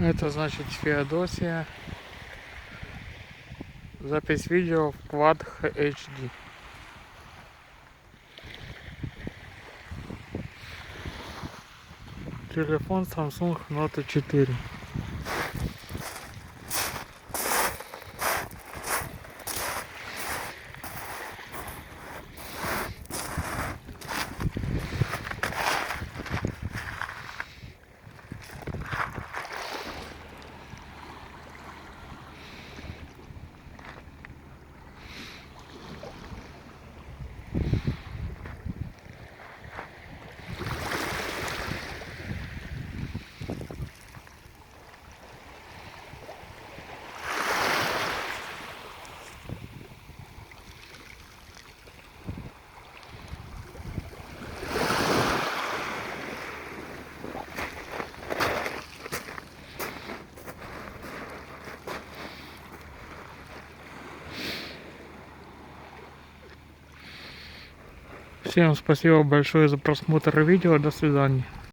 Это значит Феодосия. Запись видео в Quad HD. Телефон Samsung Note 4. Всем спасибо большое за просмотр видео. До свидания.